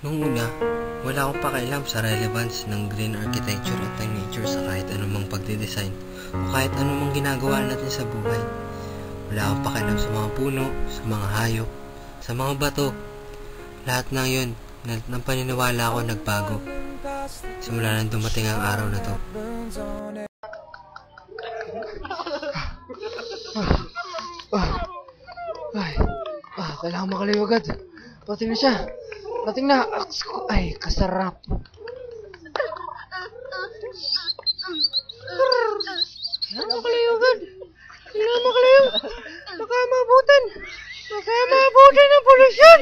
Nung una, wala akong pakialam sa relevance ng green architecture at ng nature sa kahit anumang pagdidesign o kahit anumang ginagawa natin sa buhay. Wala akong pakialam sa mga puno, sa mga hayop, sa mga bato. Lahat ng yun, ng paniniwala ko nagbago. Simula nang dumating ang araw na to. Kailangan makalayo agad. Pating na siya. Pating na. Ay, kasarap. Kailangan makalayo agad. Kailangan makalayo. Baka maabutan. Baka maabutan ng polusyon.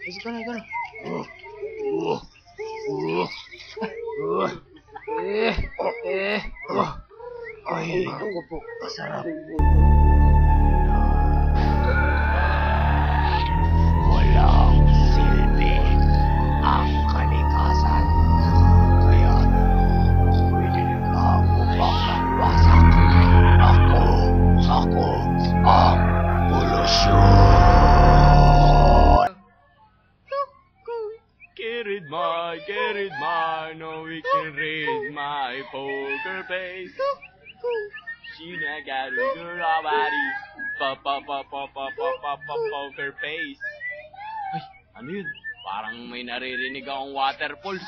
Ikaw na. Ay, ito po. Masarap. Walang silbi ang kalikasan. Kaya, pwede ka upang magwasak. Ako ang polusyon. Get it my, no we can raise my poker face. Shinagarugurawari, poker face. Ay, ano yun? Parang may naririnig akong waterfalls.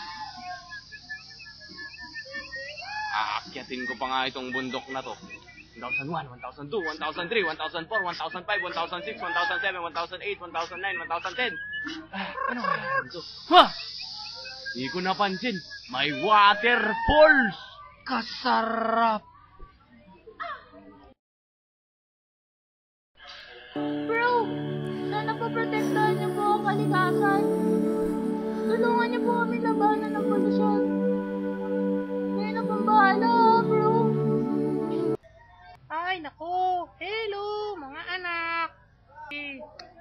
Aakyatin ko pa nga itong bundok na to. 1001, 1002, 1003, 1004, 1005, 1006, 1007, 1008, 1009, 1010. Ano kaya ito? Ha! Di ko napansin. May waterfalls! Kasarap. Bro, sana po protektahan niyo po ang kalikasan. Tulungan niyo po kami labanan ng polusyon. Kayo na pong bahala, bro. Ay, naku! Hello, mga anak!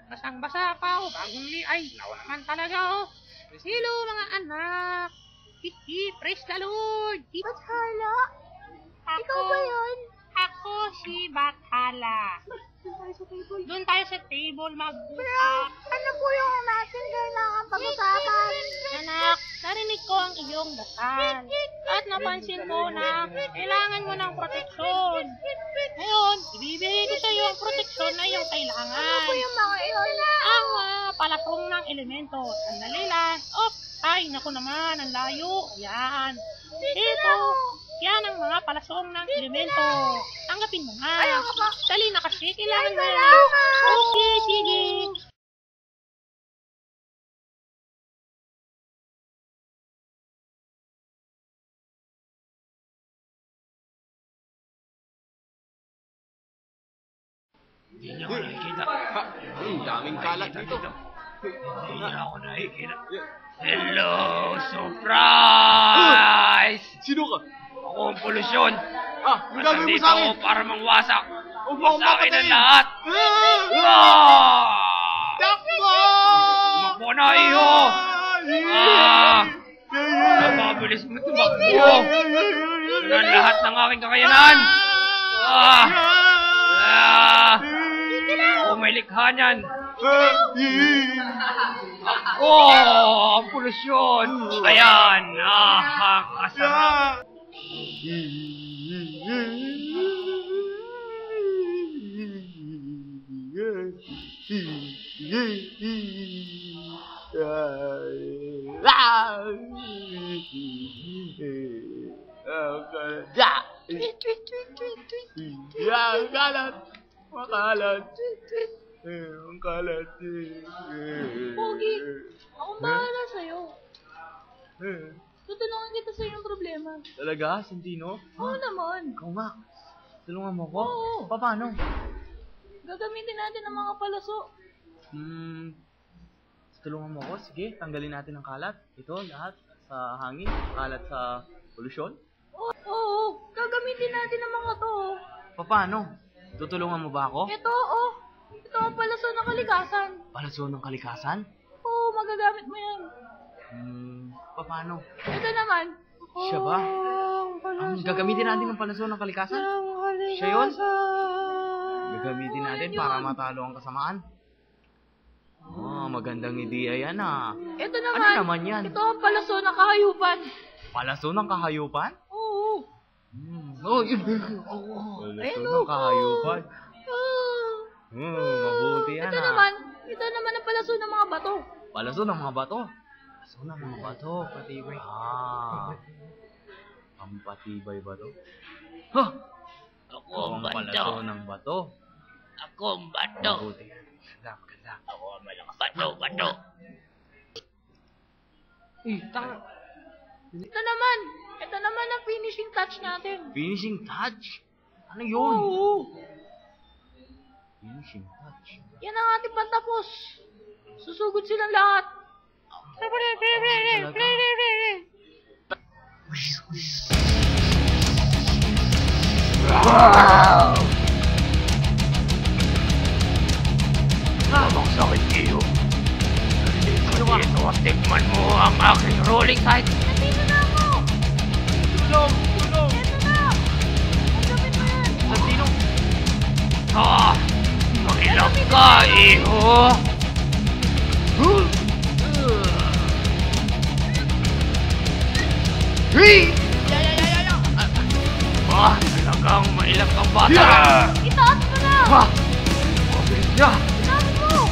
Basang-basa pa, bagong ay, naman talaga, oh! Hello, mga anak! Hihi, praise the Lord! Bathala? Ikaw ba yun? Ako si Bathala. Doon tayo sa table mag-usap. Ano po yung natin kailangan pag-usapan? Anak, narinig ko ang iyong dasal. At napansin ko na kailangan mo ng proteksyon. Ngayon, ibibigay ko sa iyo ang proteksyon na iyong kailangan. Ano po yung mga iyon? Ang palasong ng elemento. Sandali lang. Ay, naku naman, ang layo. Ayan. Ito. Yan ang mga palasong ng elemento. Tanggapin mo nga. Dali na kasi, kailangan mo yan. Okay, sige. Hindi niya ako nakikita. Daming kalat dito. Hindi niya ako nakikita. Hello, surprise! Sino ka? Ako ang polusyon. Ang gagawin mo sa akin? Ako para mangwasak. Huwag mo akong Wasakin ang papatayin. lahat. Takbo! Tumakbo na, iyo! Napabilis mo tumakbo. Ano ang lahat ng aking kakayanan? Ako may likha niyan. Ako ang polusyon. Ayan, nakakasarap. Ang kalat. Pogi, akong bahala sa'yo. Tutulungan kita sa iyong problema. Talaga, Santino? Oo naman. Ikaw nga. Tulungan mo ko? Oo. Paano? Gagamitin natin ang mga palaso. Tulungan mo ko? Sige, tanggalin natin ang kalat. Ito, lahat sa hangin. Kalat sa polusyon. Oo, gagamitin natin ang mga to. Paano? Tutulungan mo ba ako? Ito ang palaso ng kalikasan. Palasyon ng kalikasan? Oo, magagamit mo yan. Paano? Ito naman. Siya ba? Ang gagamitin natin ng palasyon ng kalikasan? Siya yun? Gagamitin natin para matalo ang kasamaan? Oh, magandang ideya yan ah. Ito Ano naman. naman yan? Ito ang palaso ng kahayupan. Palaso ng kahayupan? Oo. Oh, yun. Palaso ng kahayupan? Mabuti yan Ito naman ang palaso ng mga bato. Palaso ng mga bato? Palaso ng mga bato, patibay. Ang patibay ba to? Ha! Ako ang Ang palaso bato. ng bato. Ako ang bato. Mabuti yan. Maganda. Ako ang malakas. Bato. Ito naman ang finishing touch natin. Finishing touch? Ano yun? Oo. Finishing touch. Yan ang ating patapos. Susugod silang lahat. Lamang sa akin iyo. Dito at tikman mo ang aking rolling side. Nandito na ako. Tulong! Ito na. Ang gamit mo yan. Santino! Makilang ka, iyo. Talagang mailang kang bata. Itaas mo na. Itaas mo.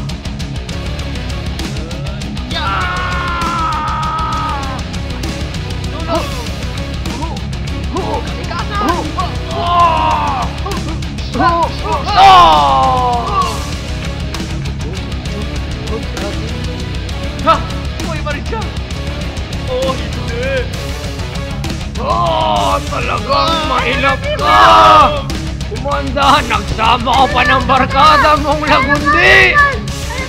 Talagang mailap ka! Kumanda, nagsama ka pa ng barkada mong lagundi!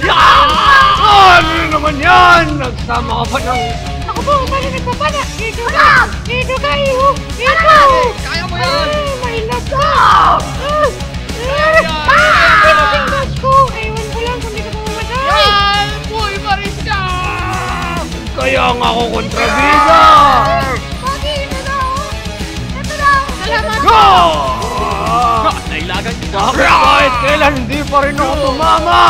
Ano naman yan? Nagsama ka pa ng... Ako po, pala nagpapala. Dito ka! Dito ka, iho! Dito! Kaya mo yan! Mahilap ka! Finishing touch ko! Ewan ko lang kung di ka pumamatay. Boy, Marisa! Kaya nga ako kontrabida! Pogi, ito na. Ito na. Salamat. Nailagan kita! Kahit kailan hindi pa rin ako tumama!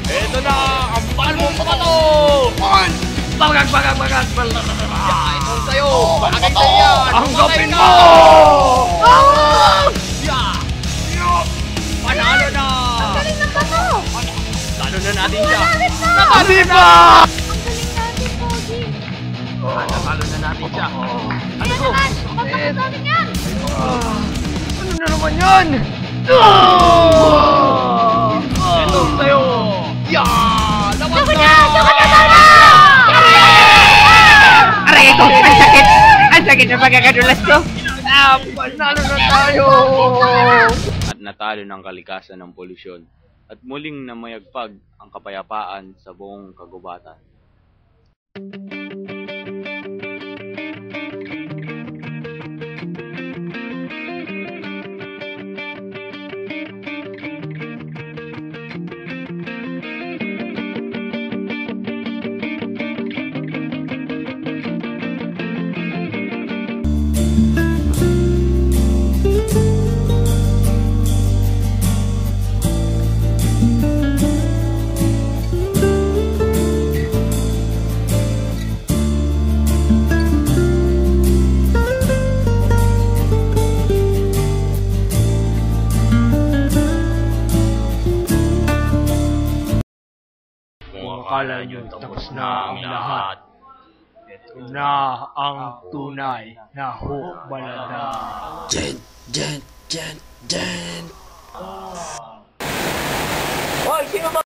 Ito na! Ang mahal mong bato! Bagag! Ito sa'yo! Bagay sa'yo yan! Tanggapin mo! Panalo na! Galing ng bato. Talo na natin siya! Galit na. Viva! Ang galing natin, Pogi. Natalo na natin siya! Ano Ayan to? naman. Patapos natin yan. Ano na naman yan? Ito sa'yo! Sugod na. Aray ito! Ang sakit! Ang sakit na pagkakadulas ko! Panalo na tayo! At natalo ng kalikasan ng polusyon at muling namayagpag ang kapayapaan sa buong kagubatan. Akala nyo tapos na ang lahat. Ito na ang tunay na hukbalada. Jen! Hoy, sino ba?